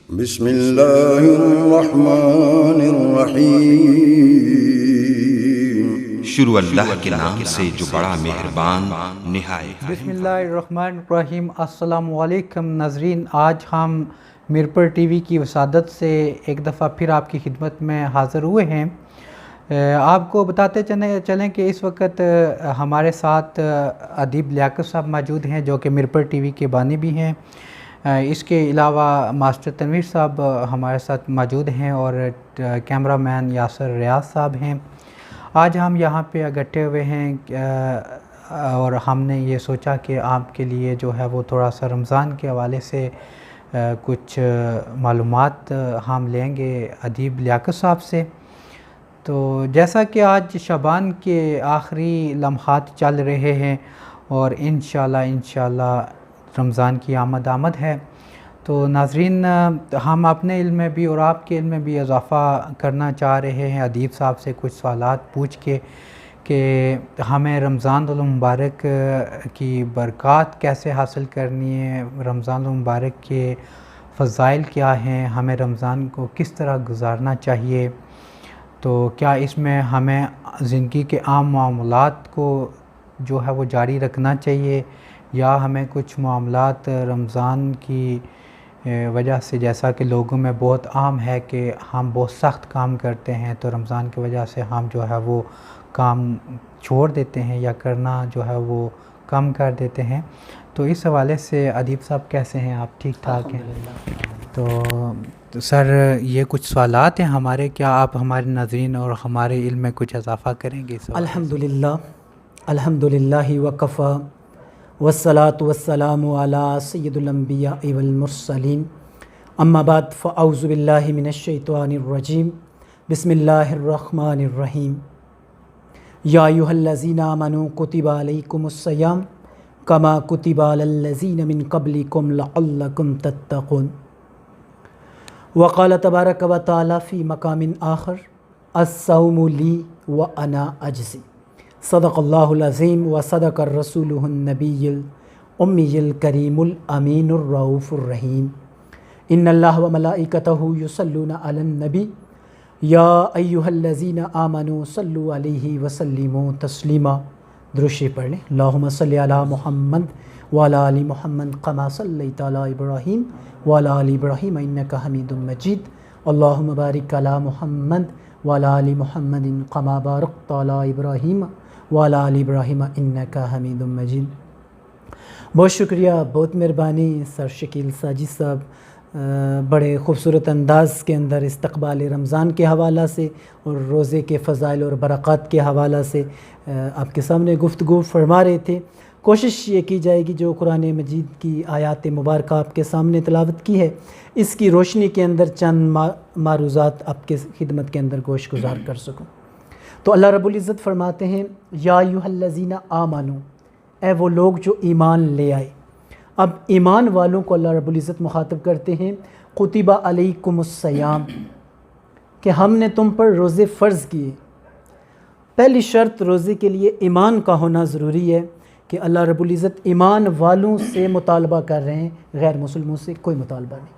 بسم اللہ الرحمن الرحیم۔ شروع اللہ کے نام سے جو بڑا مہربان نہایت بسم اللہ الرحمن الرحیم۔ السلام علیکم ناظرین، آج ہم میرپور ٹی وی کی وسادت سے ایک دفعہ پھر آپ کی خدمت میں حاضر ہوئے ہیں۔ آپ کو بتاتے چلیں کہ اس وقت ہمارے ساتھ ادیب لیاقت صاحب موجود ہیں جو کہ میرپور ٹی وی کے بانی بھی ہیں۔ اس کے علاوہ ماسٹر تنویر صاحب ہمارے ساتھ موجود ہیں اور کیمرہ مین یاسر ریاض صاحب ہیں۔ آج ہم یہاں پہ اکٹھے ہوئے ہیں اور ہم نے یہ سوچا کہ آپ کے لیے جو ہے وہ تھوڑا سا رمضان کے حوالے سے کچھ معلومات ہم لیں گے ادیب لیاقت صاحب سے۔ تو جیسا کہ آج شعبان کے آخری لمحات چل رہے ہیں اور انشاءاللہ رمضان کی آمد ہے، تو ناظرین ہم اپنے علم میں بھی اور آپ کے علم میں بھی اضافہ کرنا چاہ رہے ہیں ادیب صاحب سے کچھ سوالات پوچھ کے کہ ہمیں رمضان المبارک کی برکات کیسے حاصل کرنی ہے، رمضان المبارک کے فضائل کیا ہیں، ہمیں رمضان کو کس طرح گزارنا چاہیے، تو کیا اس میں ہمیں زندگی کے عام معاملات کو جو ہے وہ جاری رکھنا چاہیے، یا ہمیں کچھ معاملات رمضان کی وجہ سے، جیسا کہ لوگوں میں بہت عام ہے کہ ہم بہت سخت کام کرتے ہیں تو رمضان کی وجہ سے ہم جو ہے وہ کام چھوڑ دیتے ہیں یا کرنا جو ہے وہ کم کر دیتے ہیں، تو اس حوالے سے ادیب صاحب کیسے ہیں آپ؟ ٹھیک ٹھاک ہیں؟ تو سر یہ کچھ سوالات ہیں ہمارے، کیا آپ ہمارے ناظرین اور ہمارے علم میں کچھ اضافہ کریں گے؟ الحمدللہ وکفی والصلاة والسلام علی سید الانبیاء والمرسلین، اما بعد فاعوذ باللہ من الشیطان الرجیم، بسم اللہ الرحمن الرحیم۔ یا ایھا الذین آمنوا کتب علیکم الصیام کما کتب علی الذین من قبلکم لعلکم تتقون۔ وقال تبارک و تعالی فی مقام آخر الصوم لی وانا اجزی۔ صدق اللہ العظیم و صدق الرسول النبی الامی الکریم الامین الرؤوف الرحیم۔ ان اللہ و ملائکتہ یصلون علی النبی یا ایھا الذین آمنوا صلوا علیہ وسلموا تسلیما۔ درود شریف پڑھ لیں۔ اللہم صلی علی محمد وعلی آل محمد کما صلیت علی ابراہیم وعلی آل ابراہیم انک حمید مجید۔ اللہم بارک علی محمد وعلی آل محمد کما بارکت علی ابراہیم وعلی آل ابراہیم انک حمید مجید۔ بہت شکریہ، بہت مہربانی سر شکیل ساجد صاحب، بڑے خوبصورت انداز کے اندر استقبال رمضان کے حوالہ سے اور روزے کے فضائل اور برکات کے حوالہ سے آپ کے سامنے گفتگو فرما رہے تھے۔ کوشش یہ کی جائے گی جو قرآن مجید کی آیات مبارکہ آپ کے سامنے تلاوت کی ہے، اس کی روشنی کے اندر چند معروضات آپ کے خدمت کے اندر گوش گزار کر سکوں۔ تو اللہ رب العزت فرماتے ہیں یا ایھا الذین آمنوا، اے وہ لوگ جو ایمان لے آئے۔ اب ایمان والوں کو اللہ رب العزت مخاطب کرتے ہیں، کتب علیکم الصیام، کہ ہم نے تم پر روزے فرض کیے۔ پہلی شرط روزے کے لیے ایمان کا ہونا ضروری ہے کہ اللہ رب العزت ایمان والوں سے مطالبہ کر رہے ہیں، غیر مسلموں سے کوئی مطالبہ نہیں۔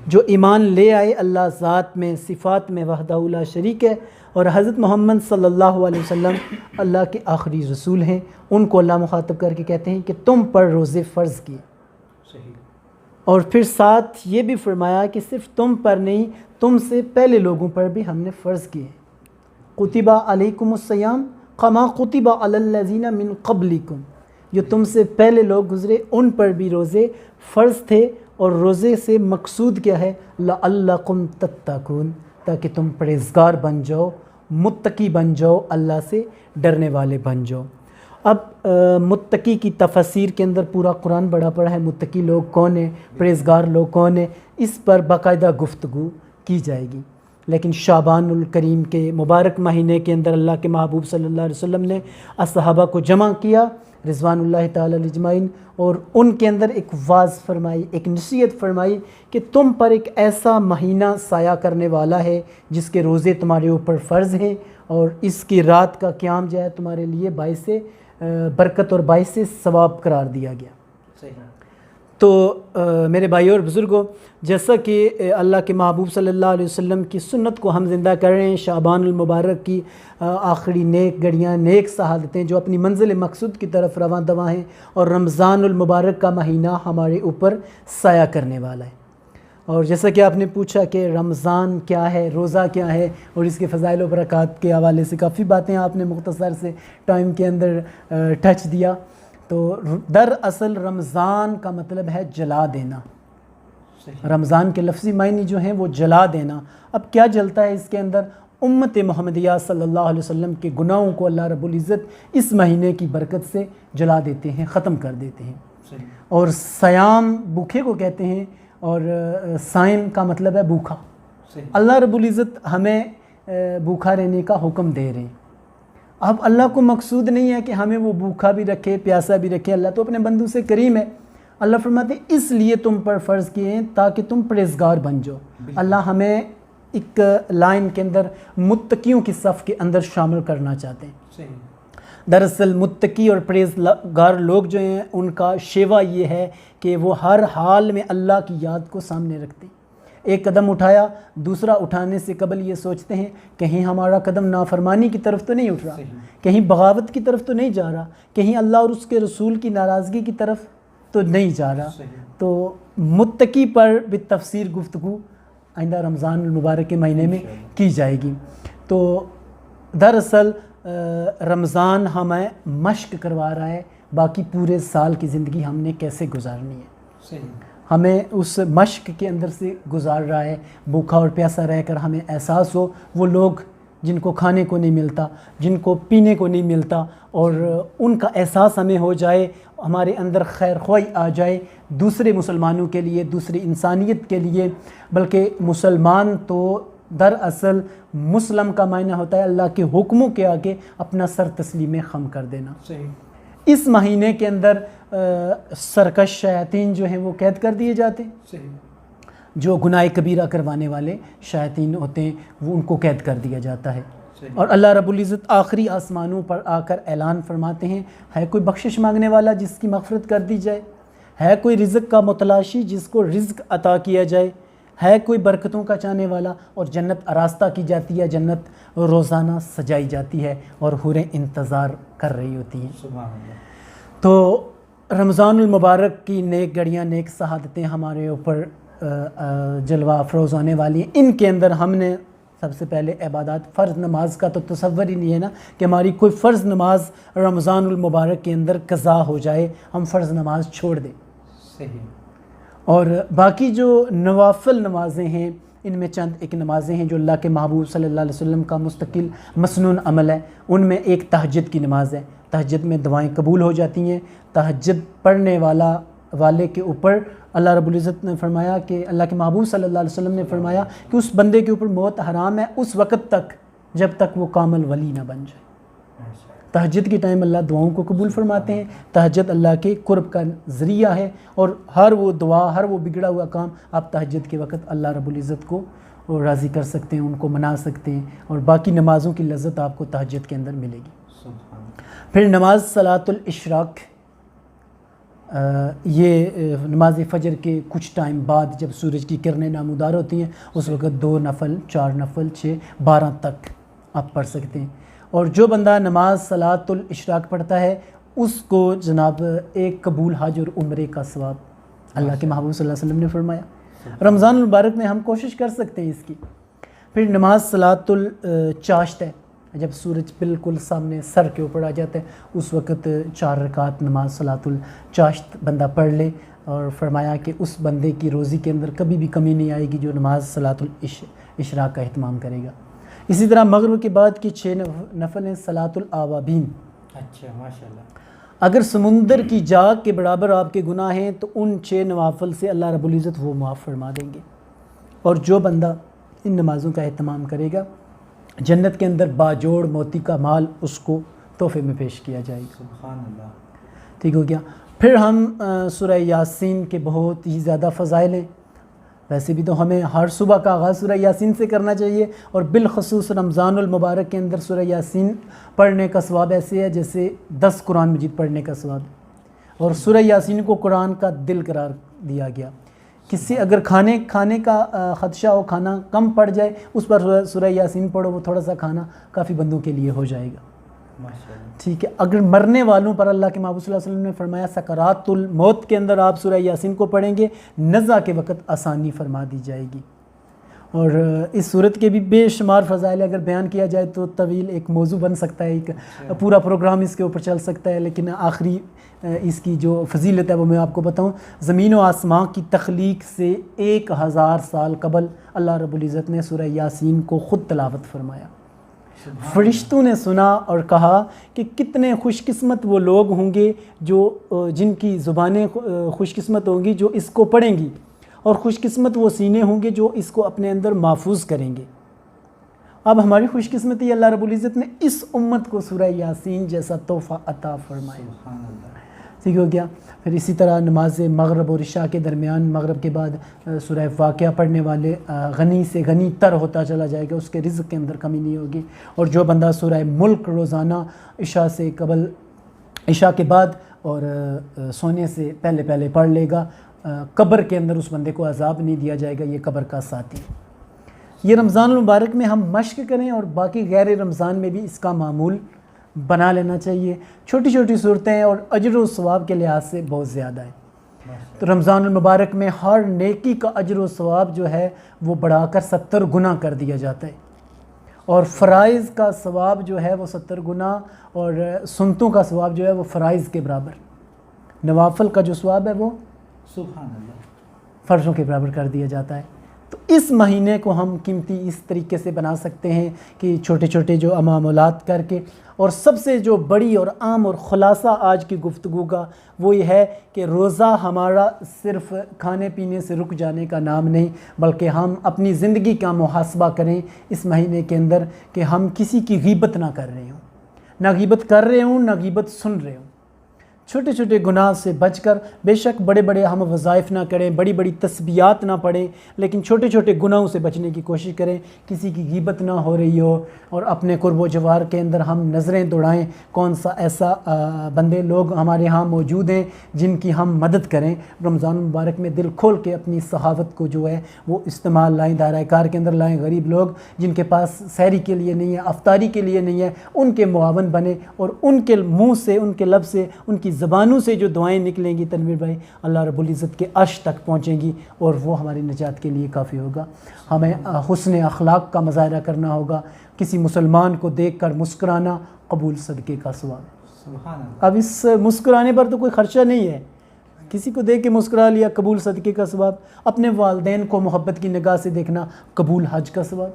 جو ایمان لے آئے، اللہ ذات میں صفات میں وحدہ لا شریک ہے، اور حضرت محمد صلی اللہ علیہ وسلم اللہ کے آخری رسول ہیں، ان کو اللہ مخاطب کر کے کہتے ہیں کہ تم پر روزے فرض کیے۔ اور پھر ساتھ یہ بھی فرمایا کہ صرف تم پر نہیں، تم سے پہلے لوگوں پر بھی ہم نے فرض کیے۔ کتب علیکم الصیام کما کتب علی الذین من قبلکم، جو تم سے پہلے لوگ گزرے ان پر بھی روزے فرض تھے، اور روزے سے مقصود کیا ہے؟ لعلکم تتقون، تاکہ تم پرہیزگار بن جاؤ، متقی بن جاؤ، اللہ سے ڈرنے والے بن جاؤ۔ اب متقی کی تفسیر کے اندر پورا قرآن بڑا پڑا ہے، متقی لوگ کون ہیں، پرہیزگار لوگ کون ہیں، اس پر باقاعدہ گفتگو کی جائے گی۔ لیکن شعبان الکریم کے مبارک مہینے کے اندر اللہ کے محبوب صلی اللہ علیہ وسلم نے اصحابہ کو جمع کیا رضوان اللہ تعالی علیہ اجمعین، اور ان کے اندر ایک واعظ فرمائی، ایک نصیحت فرمائی کہ تم پر ایک ایسا مہینہ سایہ کرنے والا ہے جس کے روزے تمہارے اوپر فرض ہیں، اور اس کی رات کا قیام جو ہے تمہارے لیے باعث برکت اور باعث ثواب قرار دیا گیا۔ تو میرے بھائیوں اور بزرگوں، جیسا کہ اللہ کے محبوب صلی اللہ علیہ وسلم کی سنت کو ہم زندہ کر رہے ہیں، شعبان المبارک کی آخری نیک گھڑیاں، نیک شہادتیں جو اپنی منزل مقصود کی طرف رواں دواں ہیں، اور رمضان المبارک کا مہینہ ہمارے اوپر سایہ کرنے والا ہے۔ اور جیسا کہ آپ نے پوچھا کہ رمضان کیا ہے، روزہ کیا ہے، اور اس کے فضائل و برکات کے حوالے سے کافی باتیں آپ نے مختصر سے ٹائم کے اندر ٹچ دیا، تو دراصل رمضان کا مطلب ہے جلا دینا۔ رمضان کے لفظی معنی جو ہیں وہ جلا دینا۔ اب کیا جلتا ہے اس کے اندر؟ امت محمدیہ صلی اللہ علیہ وسلم کے گناہوں کو اللہ رب العزت اس مہینے کی برکت سے جلا دیتے ہیں، ختم کر دیتے ہیں۔ اور صیام بھوکے کو کہتے ہیں، اور صائم کا مطلب ہے بھوکا۔ اللہ رب العزت ہمیں بھوکا رہنے کا حکم دے رہے ہیں۔ اب اللہ کو مقصود نہیں ہے کہ ہمیں وہ بھوکا بھی رکھے، پیاسا بھی رکھے، اللہ تو اپنے بندوں سے کریم ہے۔ اللہ فرماتے ہیں اس لیے تم پر فرض کیے ہیں تاکہ تم پرہیزگار بن جاؤ۔ اللہ ہمیں ایک لائن کے اندر متقیوں کی صف کے اندر شامل کرنا چاہتے ہیں۔ دراصل متقی اور پرہیزگار لوگ جو ہیں ان کا شیوا یہ ہے کہ وہ ہر حال میں اللہ کی یاد کو سامنے رکھتے ہیں۔ ایک قدم اٹھایا، دوسرا اٹھانے سے قبل یہ سوچتے ہیں کہیں ہمارا قدم نافرمانی کی طرف تو نہیں اٹھ رہا، کہیں بغاوت کی طرف تو نہیں جا رہا، کہیں اللہ اور اس کے رسول کی ناراضگی کی طرف تو نہیں جا رہا۔ تو متقی پر بالتفصیل گفتگو آئندہ رمضان المبارک کے مہینے میں کی جائے گی۔ تو دراصل رمضان ہمیں مشق کروا رہا ہے باقی پورے سال کی زندگی ہم نے کیسے گزارنی ہے، ہمیں اس مشق کے اندر سے گزار رہا ہے۔ بھوکا اور پیاسا رہ کر ہمیں احساس ہو، وہ لوگ جن کو کھانے کو نہیں ملتا، جن کو پینے کو نہیں ملتا، اور ان کا احساس ہمیں ہو جائے، ہمارے اندر خیر خواہی آ جائے دوسرے مسلمانوں کے لیے، دوسری انسانیت کے لیے۔ بلکہ مسلمان تو دراصل مسلم کا معنی ہوتا ہے اللہ کے حکموں کے آگے اپنا سر تسلیم خم کر دینا۔ اس مہینے کے اندر سرکش شیاطین جو ہیں وہ قید کر دیے جاتے ہیں، جو گناہ کبیرہ کروانے والے شیاطین ہوتے ہیں وہ ان کو قید کر دیا جاتا ہے۔ اور اللہ رب العزت آخری آسمانوں پر آ کر اعلان فرماتے ہیں، ہے کوئی بخشش مانگنے والا جس کی مغفرت کر دی جائے؟ ہے کوئی رزق کا متلاشی جس کو رزق عطا کیا جائے؟ ہے کوئی برکتوں کا چاہنے والا؟ اور جنت آراستہ کی جاتی ہے، جنت روزانہ سجائی جاتی ہے، اور حوریں انتظار کر رہی ہوتی ہیں۔ سبحان اللہ۔ تو رمضان المبارک کی نیک گھڑیاں، نیک شہادتیں ہمارے اوپر جلوہ افروز ہونے والی ہیں۔ ان کے اندر ہم نے سب سے پہلے عبادات، فرض نماز کا تو تصور ہی نہیں ہے نا کہ ہماری کوئی فرض نماز رمضان المبارک کے اندر قضا ہو جائے، ہم فرض نماز چھوڑ دیں۔ صحیح۔ اور باقی جو نوافل نمازیں ہیں، ان میں چند ایک نمازیں ہیں جو اللہ کے محبوب صلی اللہ علیہ وسلم کا مستقل مسنون عمل ہے۔ ان میں ایک تہجد کی نماز ہے، تہجد میں دعائیں قبول ہو جاتی ہیں۔ تہجد پڑھنے والے کے اوپر اللہ رب العزت نے فرمایا کہ اللہ کے محبوب صلی اللہ علیہ وسلم نے فرمایا کہ اس بندے کے اوپر موت حرام ہے اس وقت تک جب تک وہ کامل ولی نہ بن جائے۔ تہجد کے ٹائم اللہ دعاؤں کو قبول فرماتے ہیں۔ تہجد اللہ کے قرب کا ذریعہ ہے، اور ہر وہ دعا، ہر وہ بگڑا ہوا کام آپ تہجد کے وقت اللہ رب العزت کو راضی کر سکتے ہیں، ان کو منا سکتے ہیں، اور باقی نمازوں کی لذت آپ کو تہجد کے اندر ملے گی۔ پھر نماز صلاۃ الاشراق، یہ نماز فجر کے کچھ ٹائم بعد جب سورج کی کرنیں نمودار ہوتی ہیں اس وقت 2 نفل، 4 نفل، 6، 12 تک آپ پڑھ سکتے ہیں۔ اور جو بندہ نماز صلاۃ الاشراق پڑھتا ہے اس کو جناب ایک قبول حج اور عمرے کا ثواب اللہ کے محبوب صلی اللہ علیہ وسلم نے فرمایا۔ رمضان المبارک میں ہم کوشش کر سکتے ہیں اس کی۔ پھر نماز صلاۃ الچاشت ہے، جب سورج بالکل سامنے سر کے اوپر آ جاتا ہے اس وقت 4 رکعت نماز صلاۃ الچاشت بندہ پڑھ لے، اور فرمایا کہ اس بندے کی روزی کے اندر کبھی بھی کمی نہیں آئے گی جو نماز صلاۃ الاشراق کا اہتمام کرے گا۔ اسی طرح مغرب کے بعد کی 6 نفل ہیں صلاۃ الاوابین۔ اچھا، ماشاءاللہ۔ اگر سمندر کی جاگ کے برابر آپ کے گناہ ہیں تو ان 6 نوافل سے اللہ رب العزت وہ معاف فرما دیں گے۔ اور جو بندہ ان نمازوں کا اہتمام کرے گا جنت کے اندر باجوڑ موتی کا مال اس کو تحفے میں پیش کیا جائے گا۔ سبحان اللہ۔ ٹھیک ہو گیا۔ پھر ہم سورہ یاسین کے بہت ہی زیادہ فضائل ہیں۔ ویسے بھی تو ہمیں ہر صبح کا آغاز سورہ یاسین سے کرنا چاہیے، اور بالخصوص رمضان المبارک کے اندر سورہ یاسین پڑھنے کا ثواب ایسے ہے جیسے 10 قرآن مجید پڑھنے کا ثواب ہے۔ اور سورہ یاسین کو قرآن کا دل قرار دیا گیا. کسی اگر کھانے کا خدشہ ہو, کھانا کم پڑ جائے, اس پر سورہ یاسین پڑھو, وہ تھوڑا سا کھانا کافی بندوں کے لیے ہو جائے گا. ٹھیک ہے. اگر مرنے والوں پر اللہ کے محبوب صلی اللہ علیہ وسلم نے فرمایا سکرات الموت کے اندر آپ سورہ یاسین کو پڑھیں گے, نزع کے وقت آسانی فرما دی جائے گی. اور اس صورت کے بھی بے شمار فضائل اگر بیان کیا جائے تو طویل ایک موضوع بن سکتا ہے, ایک پورا پروگرام اس کے اوپر چل سکتا ہے. لیکن آخری اس کی جو فضیلت ہے وہ میں آپ کو بتاؤں. زمین و آسمان کی تخلیق سے 1000 سال قبل اللہ رب العزت نے سورہ یاسین کو خود تلاوت فرمایا. فرشتوں نے سنا اور کہا کہ کتنے خوش قسمت وہ لوگ ہوں گے جن کی زبانیں خوش قسمت ہوں گی جو اس کو پڑھیں گی, اور خوش قسمت وہ سینے ہوں گے جو اس کو اپنے اندر محفوظ کریں گے. اب ہماری خوش قسمتی اللہ رب العزت نے اس امت کو سورہ یاسین جیسا تحفہ عطا فرمایا. ٹھیک ہو گیا. پھر اسی طرح نماز مغرب اور عشاء کے درمیان, مغرب کے بعد سورہ واقعہ پڑھنے والے غنی سے غنی تر ہوتا چلا جائے گا, اس کے رزق کے اندر کمی نہیں ہوگی. اور جو بندہ سورہ ملک روزانہ عشاء سے قبل, عشاء کے بعد اور سونے سے پہلے پڑھ لے گا, قبر کے اندر اس بندے کو عذاب نہیں دیا جائے گا, یہ قبر کا ساتھی. یہ رمضان المبارک میں ہم مشق کریں, اور باقی غیر رمضان میں بھی اس کا معمول بنا لینا چاہیے. چھوٹی چھوٹی صورتیں اور اجر و ثواب کے لحاظ سے بہت زیادہ ہیں. تو رمضان المبارک میں ہر نیکی کا اجر و ثواب جو ہے وہ بڑھا کر 70 گنا کر دیا جاتا ہے, اور فرائض کا ثواب جو ہے وہ 70 گنا, اور سنتوں کا ثواب جو ہے وہ فرائض کے برابر. نوافل کا جو ثواب ہے وہ سبحان اللہ فرضوں کے برابر کر دیا جاتا ہے. تو اس مہینے کو ہم قیمتی اس طریقے سے بنا سکتے ہیں کہ چھوٹے چھوٹے جو معمولات کر کے, اور سب سے جو بڑی اور عام اور خلاصہ آج کی گفتگو کا وہ یہ ہے کہ روزہ ہمارا صرف کھانے پینے سے رک جانے کا نام نہیں, بلکہ ہم اپنی زندگی کا محاسبہ کریں اس مہینے کے اندر کہ ہم کسی کی غیبت نہ کر رہے ہوں, نہ غیبت کر رہے ہوں, نہ غیبت سن رہے ہوں. چھوٹے چھوٹے گناہ سے بچ کر, بے شک بڑے بڑے ہم وظائف نہ کریں, بڑی بڑی تسبیحات نہ پڑھیں, لیکن چھوٹے چھوٹے گناہوں سے بچنے کی کوشش کریں. کسی کی غیبت نہ ہو رہی ہو, اور اپنے قرب و جوار کے اندر ہم نظریں دوڑائیں کون سا ایسا بندے لوگ ہمارے ہاں موجود ہیں جن کی ہم مدد کریں. رمضان المبارک میں دل کھول کے اپنی صحافت کو جو ہے وہ استعمال لائیں, دائرہ کار کے اندر لائیں. غریب لوگ جن کے پاس سحری کے لیے نہیں ہے, افطاری کے لیے نہیں ہے, ان کے معاون بنیں, اور ان کے منہ سے, ان کے لب سے, ان کی زبانوں سے جو دعائیں نکلیں گی تنویر بھائی, اللہ رب العزت کے عرش تک پہنچیں گی, اور وہ ہماری نجات کے لیے کافی ہوگا. ہمیں حسن اخلاق کا مظاہرہ کرنا ہوگا. کسی مسلمان کو دیکھ کر مسکرانا قبول صدقے کا ثواب. سبحان اللہ. اب اس مسکرانے پر تو کوئی خرچہ نہیں ہے, کسی کو دیکھ کے مسکرا لیا قبول صدقے کا ثواب. اپنے والدین کو محبت کی نگاہ سے دیکھنا قبول حج کا ثواب.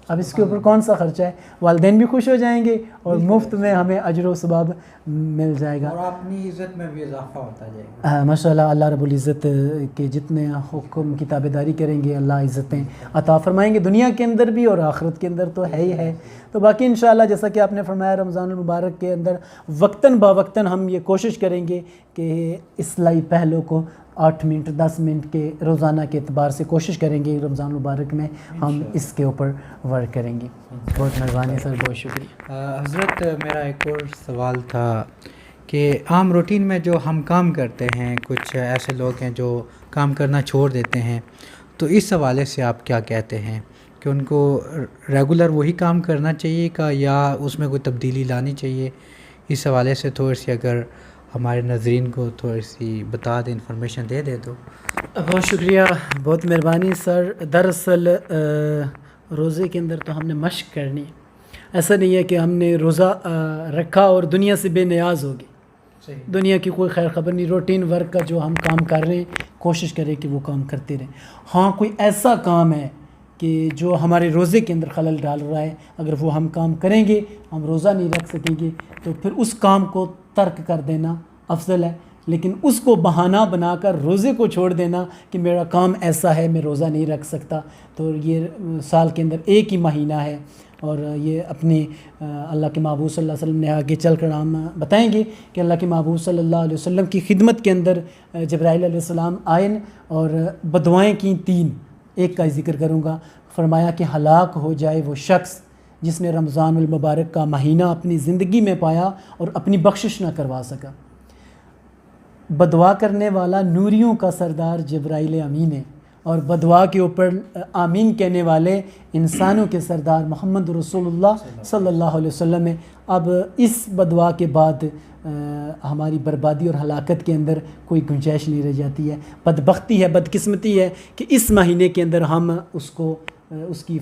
اب اس کے اوپر کون سا خرچہ ہے؟ والدین بھی خوش ہو جائیں گے, اور مفت میں ہمیں اجر و ثواب مل جائے گا, اور اپنی عزت میں بھی اضافہ ہوتا جائے گا. ماشاء اللہ. اللہ رب العزت کے جتنے حکم کی تابعداری کریں گے اللہ عزتیں عطا فرمائیں گے, دنیا کے اندر بھی اور آخرت کے اندر تو ہے ہی ہے. تو باقی انشاءاللہ جیسا کہ آپ نے فرمایا رمضان المبارک کے اندر وقتاً باوقتاً ہم یہ کوشش کریں گے کہ اصلاحی پہلو کو 8 منٹ 10 منٹ کے روزانہ کے اعتبار سے کوشش کریں گے. رمضان المبارک میں ہم اس کے اوپر ورک کریں گے. بہت مہربانی سر, بہت شکریہ. حضرت میرا ایک اور سوال تھا کہ عام روٹین میں جو ہم کام کرتے ہیں, کچھ ایسے لوگ ہیں جو کام کرنا چھوڑ دیتے ہیں, تو اس حوالے سے آپ کیا کہتے ہیں کہ ان کو ریگولر وہی کام کرنا چاہیے کا, یا اس میں کوئی تبدیلی لانی چاہیے؟ اس حوالے سے تھوڑی سی اگر ہمارے ناظرین کو تھوڑی سی بتا دیں, انفارمیشن دے دیں تو. بہت شکریہ, بہت مہربانی سر. دراصل روزے کے اندر تو ہم نے مشق کرنی ہے. ایسا نہیں ہے کہ ہم نے روزہ رکھا اور دنیا سے بے نیاز ہوگی. دنیا کی کوئی خیر خبر نہیں. روٹین ورک کا جو ہم کام کر رہے ہیں کوشش کریں کہ وہ کام کرتے رہیں. ہاں کوئی ایسا کام ہے کہ جو ہمارے روزے کے اندر خلل ڈال رہا ہے, اگر وہ ہم کام کریں گے, ہم روزہ نہیں رکھ سکیں گے, تو پھر اس کام کو ترک کر دینا افضل ہے. لیکن اس کو بہانہ بنا کر روزے کو چھوڑ دینا کہ میرا کام ایسا ہے میں روزہ نہیں رکھ سکتا, تو یہ سال کے اندر ایک ہی مہینہ ہے, اور یہ اپنی اللہ کے محبوب صلی اللہ علیہ وسلم نے آگے چل کر ہم بتائیں گے کہ اللہ کے محبوب صلی اللہ علیہ وسلم کی خدمت کے اندر جبرائیل علیہ السلام آئے اور بدعائیں کی 3. ایک کا ذکر کروں گا. فرمایا کہ ہلاک ہو جائے وہ شخص جس نے رمضان المبارک کا مہینہ اپنی زندگی میں پایا اور اپنی بخشش نہ کروا سکا. بدعا کرنے والا نوریوں کا سردار جبرائیل امین ہے، اور بدعا کے اوپر آمین کہنے والے انسانوں کے سردار محمد رسول اللہ صلی اللہ علیہ وسلم ہے۔ اب اس بدعا کے بعد ہماری بربادی اور ہلاکت کے اندر کوئی گنجائش نہیں رہ جاتی ہے۔ بدبختی ہے، بدقسمتی ہے کہ اس مہینے کے اندر ہم اس کی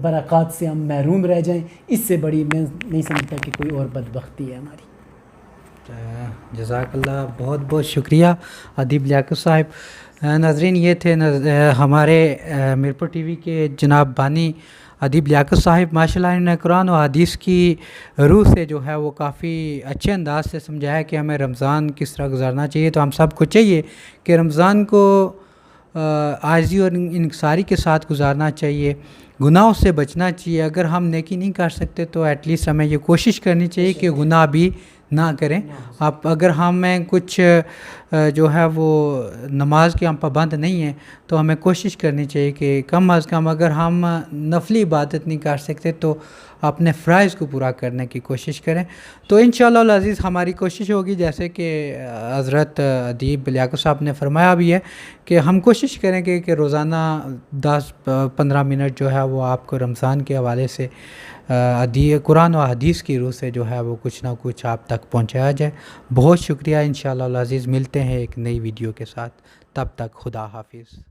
برکات سے ہم محروم رہ جائیں۔ اس سے بڑی میں نہیں سمجھتا کہ کوئی اور بدبختی ہے ہماری۔ جزاک اللہ، بہت بہت شکریہ ادیب لیاقت صاحب۔ ناظرین، یہ تھے ہمارے میرپور ٹی وی کے جناب بانی ادیب لیاقت صاحب۔ ماشاءاللہ انہوں نے قرآن و حدیث کی روح سے جو ہے وہ کافی اچھے انداز سے سمجھایا کہ ہمیں رمضان کس طرح گزارنا چاہیے۔ تو ہم سب کو چاہیے کہ رمضان کو عاجزی اور انکساری کے ساتھ گزارنا چاہیے، گناہوں سے بچنا چاہیے۔ اگر ہم نیکی نہیں کر سکتے تو ایٹ لیسٹ ہمیں یہ کوشش کرنی چاہیے کہ گناہ بھی نہ کریں۔ اگر ہمیں کچھ جو ہے وہ نماز کے ہم پابند نہیں ہیں تو ہمیں کوشش کرنی چاہیے کہ کم از کم اگر ہم نفلی عبادت نہیں کر سکتے تو اپنے فرائض کو پورا کرنے کی کوشش کریں۔ تو انشاءاللہ العزیز ہماری کوشش ہوگی، جیسے کہ حضرت ادیب لیاقت صاحب نے فرمایا بھی ہے، کہ ہم کوشش کریں کہ روزانہ 10-15 منٹ جو ہے وہ آپ کو رمضان کے حوالے سے قرآن و حدیث کی روح سے جو ہے وہ کچھ نہ کچھ آپ تک پہنچایا جائے۔ بہت شکریہ۔ انشاءاللہ العزیز ملتے ہیں ایک نئی ویڈیو کے ساتھ، تب تک خدا حافظ۔